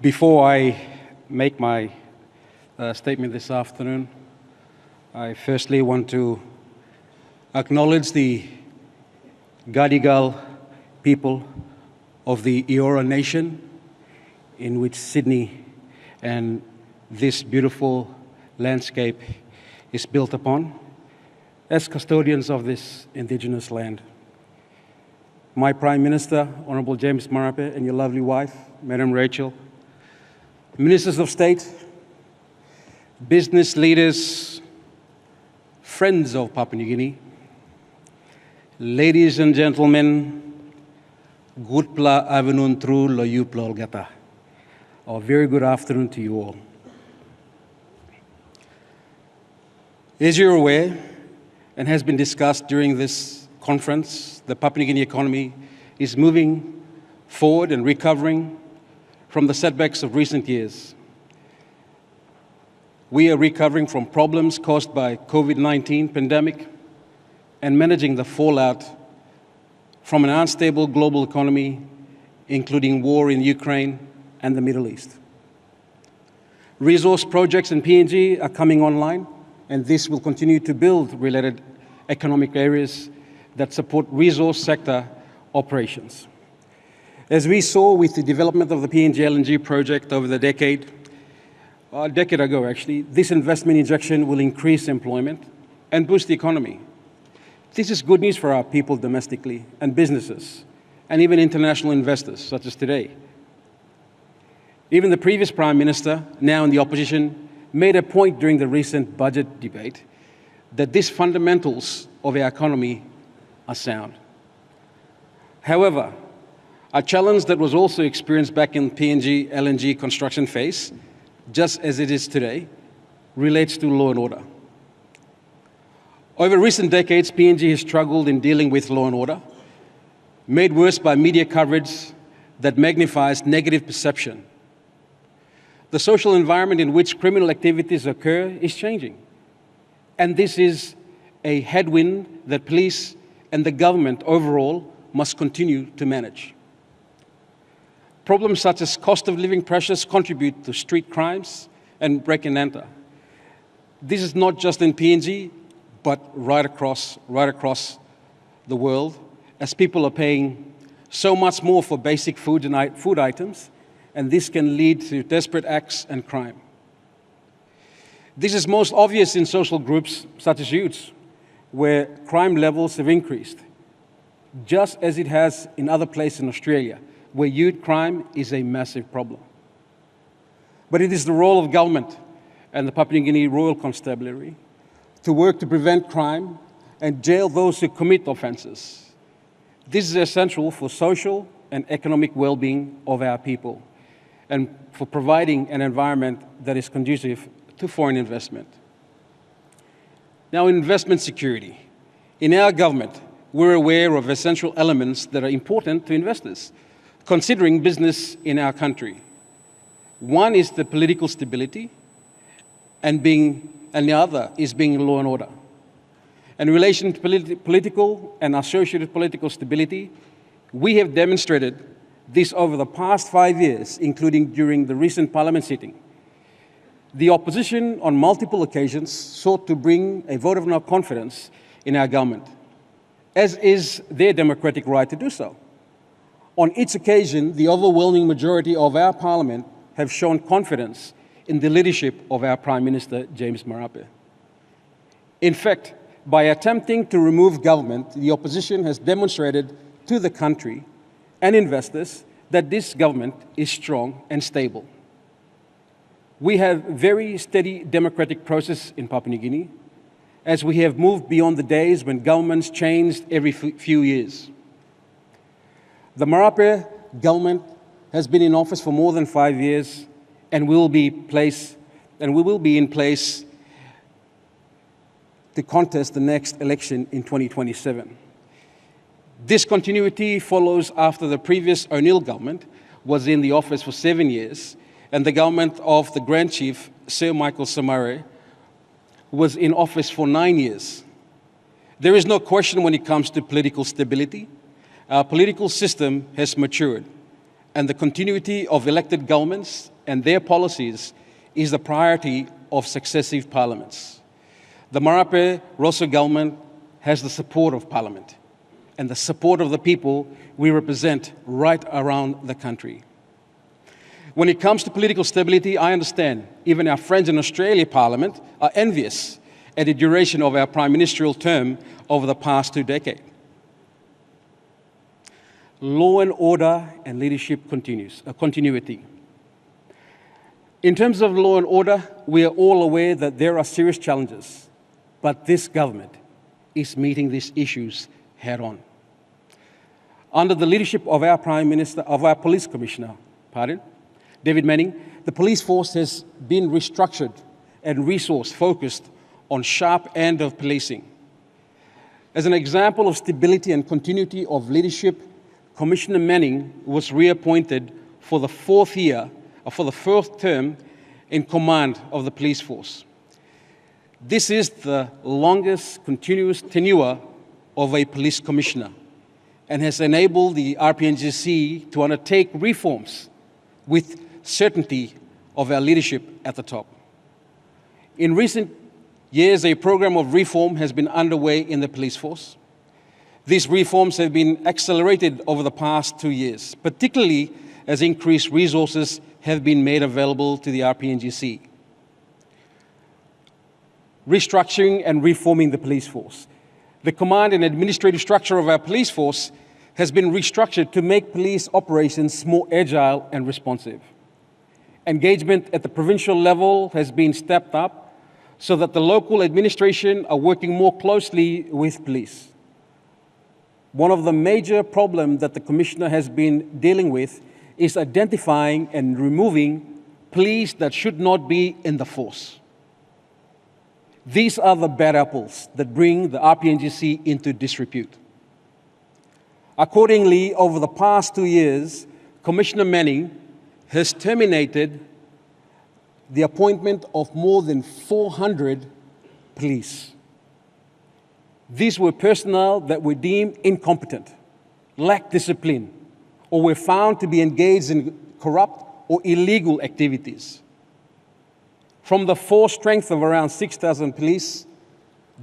Before I make my statement this afternoon, I firstly want to acknowledge the Gadigal people of the Eora Nation, in which Sydney and this beautiful landscape is built upon, as custodians of this Indigenous land. My Prime Minister, Honourable James Marape, and your lovely wife, Madam Rachel, Ministers of State, business leaders, friends of Papua New Guinea, ladies and gentlemen, Gutpla Avenun Tru Loyupla Olgata. A very good afternoon to you all. As you're aware, and has been discussed during this conference, the Papua New Guinea economy is moving forward and recovering from the setbacks of recent years. We are recovering from problems caused by COVID-19 pandemic and managing the fallout from an unstable global economy, including war in Ukraine and the Middle East. Resource projects in PNG are coming online, and this will continue to build related economic areas that support resource sector operations. As we saw with the development of the PNG LNG project over the decade ago actually, this investment injection will increase employment and boost the economy. This is good news for our people domestically and businesses, and even international investors, such as today. Even the previous Prime Minister, now in the opposition, made a point during the recent budget debate that these fundamentals of our economy are sound. However, a challenge that was also experienced back in PNG LNG construction phase, just as it is today, relates to law and order. Over recent decades, PNG has struggled in dealing with law and order, made worse by media coverage that magnifies negative perception. The social environment in which criminal activities occur is changing, and this is a headwind that police and the government overall must continue to manage. Problems such as cost of living pressures contribute to street crimes and break and enter. This is not just in PNG, but right across the world, as people are paying so much more for basic food items, and this can lead to desperate acts and crime. This is most obvious in social groups such as youths, where crime levels have increased, just as it has in other places in Australia, where youth crime is a massive problem. But it is the role of government and the Papua New Guinea Royal Constabulary to work to prevent crime and jail those who commit offences. This is essential for social and economic well-being of our people and for providing an environment that is conducive to foreign investment. Now, in investment security, in our government, we're aware of essential elements that are important to investors considering business in our country. One is the political stability, and the other is being law and order. In relation to political and associated political stability, we have demonstrated this over the past 5 years, including during the recent Parliament sitting. The opposition on multiple occasions sought to bring a vote of no confidence in our government, as is their democratic right to do so. On each occasion, the overwhelming majority of our Parliament have shown confidence in the leadership of our Prime Minister, James Marape. In fact, by attempting to remove government, the opposition has demonstrated to the country and investors that this government is strong and stable. We have very steady democratic process in Papua New Guinea, as we have moved beyond the days when governments changed every few years. The Marape government has been in office for more than 5 years, and we will be in place to contest the next election in 2027. This continuity follows after the previous O'Neill government was in the office for 7 years, and the government of the Grand Chief, Sir Michael Samare, was in office for 9 years. There is no question when it comes to political stability. Our political system has matured, and the continuity of elected governments and their policies is the priority of successive parliaments. The Marape Rosso government has the support of Parliament and the support of the people we represent right around the country. When it comes to political stability, I understand even our friends in Australia Parliament are envious at the duration of our prime ministerial term over the past 2 decades. Law and order and leadership continuity. In terms of law and order, we are all aware that there are serious challenges, but this government is meeting these issues head on. Under the leadership of our Police Commissioner, David Manning, the police force has been restructured and resource-focused on sharp end of policing. As an example of stability and continuity of leadership, Commissioner Manning was reappointed for the fourth term in command of the police force. This is the longest continuous tenure of a police commissioner and has enabled the RPNGC to undertake reforms with certainty of our leadership at the top. In recent years, a program of reform has been underway in the police force. These reforms have been accelerated over the past 2 years, particularly as increased resources have been made available to the RPNGC. Restructuring and reforming the police force. The command and administrative structure of our police force has been restructured to make police operations more agile and responsive. Engagement at the provincial level has been stepped up so that the local administration are working more closely with police. One of the major problems that the Commissioner has been dealing with is identifying and removing police that should not be in the force. These are the bad apples that bring the RPNGC into disrepute. Accordingly, over the past 2 years, Commissioner Manning has terminated the appointment of more than 400 police. These were personnel that were deemed incompetent, lacked discipline, or were found to be engaged in corrupt or illegal activities. From the force strength of around 6,000 police,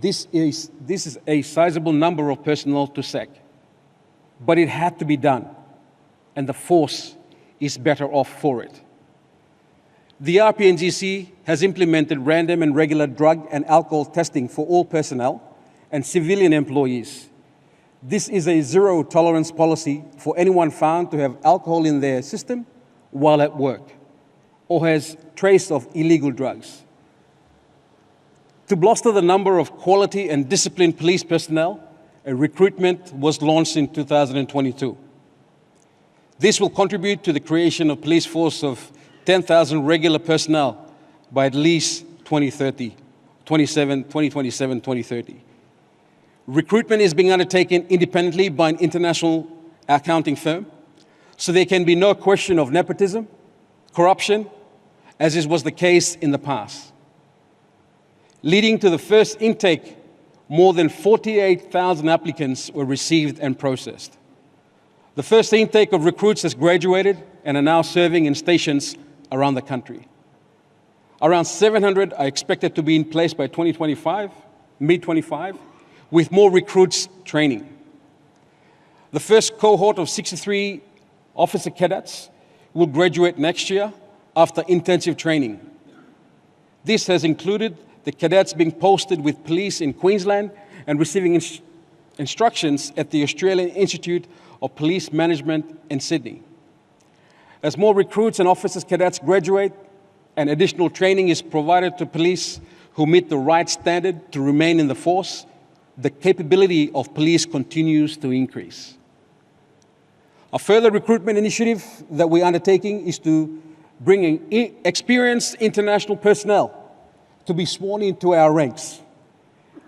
this is a sizable number of personnel to sack. But it had to be done, and the force is better off for it. The RPNGC has implemented random and regular drug and alcohol testing for all personnel and civilian employees. This is a zero-tolerance policy for anyone found to have alcohol in their system while at work or has trace of illegal drugs. To bolster the number of quality and disciplined police personnel, a recruitment was launched in 2022. This will contribute to the creation of police force of 10,000 regular personnel by at least 2027-2030. Recruitment is being undertaken independently by an international accounting firm, so there can be no question of nepotism, corruption, as was the case in the past. Leading to the first intake, more than 48,000 applicants were received and processed. The first intake of recruits has graduated and are now serving in stations around the country. Around 700 are expected to be in place by 2025, mid-25, with more recruits training. The first cohort of 63 officer cadets will graduate next year after intensive training. This has included the cadets being posted with police in Queensland and receiving instructions at the Australian Institute of Police Management in Sydney. As more recruits and officers cadets graduate and additional training is provided to police who meet the right standard to remain in the force, the capability of police continues to increase. A further recruitment initiative that we're undertaking is to bring in experienced international personnel to be sworn into our ranks.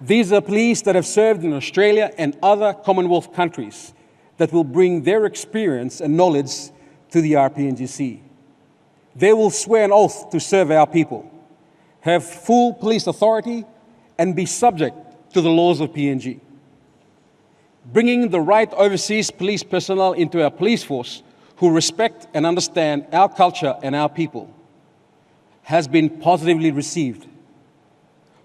These are police that have served in Australia and other Commonwealth countries that will bring their experience and knowledge to the RPNGC. They will swear an oath to serve our people, have full police authority, and be subject to the laws of PNG. Bringing the right overseas police personnel into our police force who respect and understand our culture and our people has been positively received.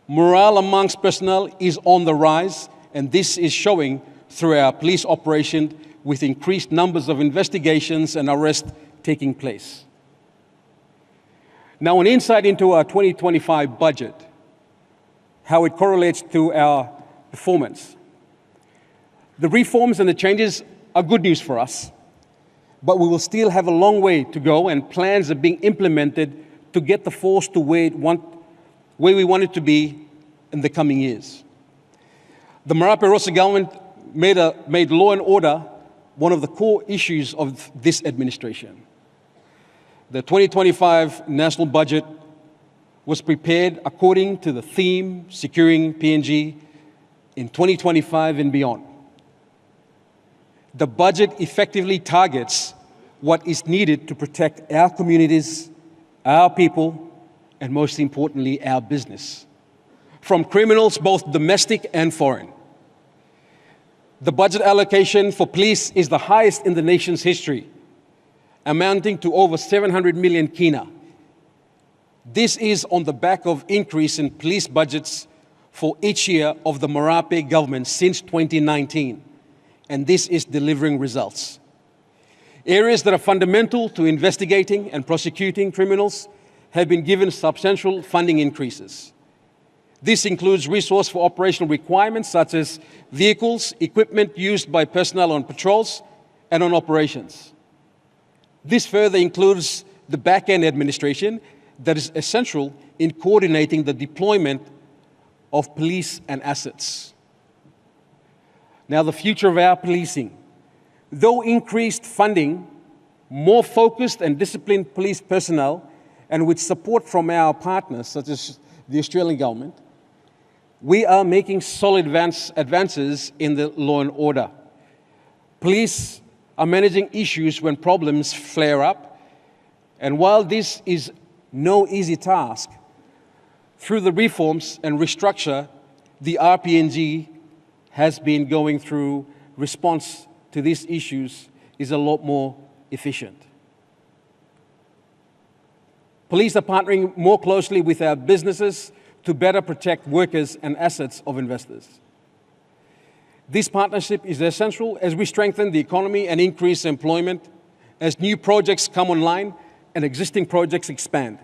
Morale amongst personnel is on the rise, and this is showing through our police operation with increased numbers of investigations and arrests taking place. Now, an insight into our 2025 budget, how it correlates to our performance. The reforms and the changes are good news for us, but we will still have a long way to go, and plans are being implemented to get the force to where we want it to be in the coming years. The Marape Rosa government made law and order one of the core issues of this administration. The 2025 national budget was prepared according to the theme, securing PNG in 2025 and beyond. The budget effectively targets what is needed to protect our communities, our people, and most importantly, our business, from criminals both domestic and foreign. The budget allocation for police is the highest in the nation's history, amounting to over 700 million kina. This is on the back of increase in police budgets for each year of the Marape government since 2019, and this is delivering results. Areas that are fundamental to investigating and prosecuting criminals have been given substantial funding increases. This includes resource for operational requirements such as vehicles, equipment used by personnel on patrols and on operations. This further includes the back-end administration that is essential in coordinating the deployment of police and assets. Now, the future of our policing. Though increased funding, more focused and disciplined police personnel, and with support from our partners, such as the Australian government, we are making solid advances in the law and order. Police are managing issues when problems flare up, and while this is no easy task, through the reforms and restructure, the RPNG has been going through response to these issues is a lot more efficient. Police are partnering more closely with our businesses to better protect workers and assets of investors. This partnership is essential as we strengthen the economy and increase employment as new projects come online and existing projects expand.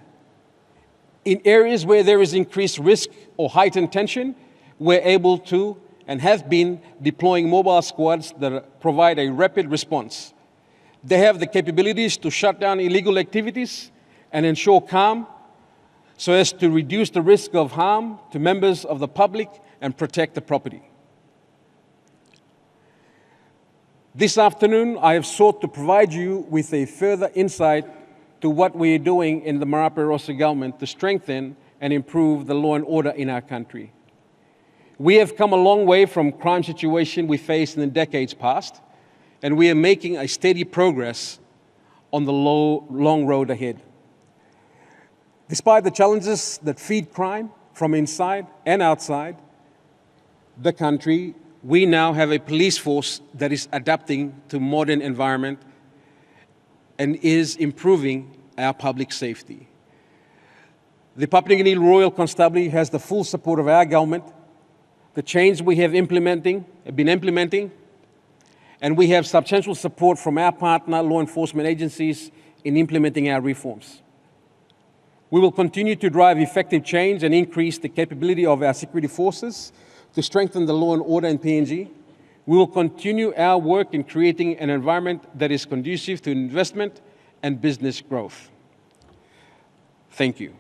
In areas where there is increased risk or heightened tension, we're able to and have been deploying mobile squads that provide a rapid response. They have the capabilities to shut down illegal activities and ensure calm so as to reduce the risk of harm to members of the public and protect the property. This afternoon, I have sought to provide you with a further insight to what we are doing in the Marape Rosa government to strengthen and improve the law and order in our country. We have come a long way from crime situation we faced in the decades past, and we are making a steady progress on the long road ahead. Despite the challenges that feed crime from inside and outside the country, we now have a police force that is adapting to modern environment and is improving our public safety. The Papua New Guinea Royal Constabulary has the full support of our government. The change we have been implementing, and we have substantial support from our partner law enforcement agencies in implementing our reforms. We will continue to drive effective change and increase the capability of our security forces to strengthen the law and order in PNG. We will continue our work in creating an environment that is conducive to investment and business growth. Thank you.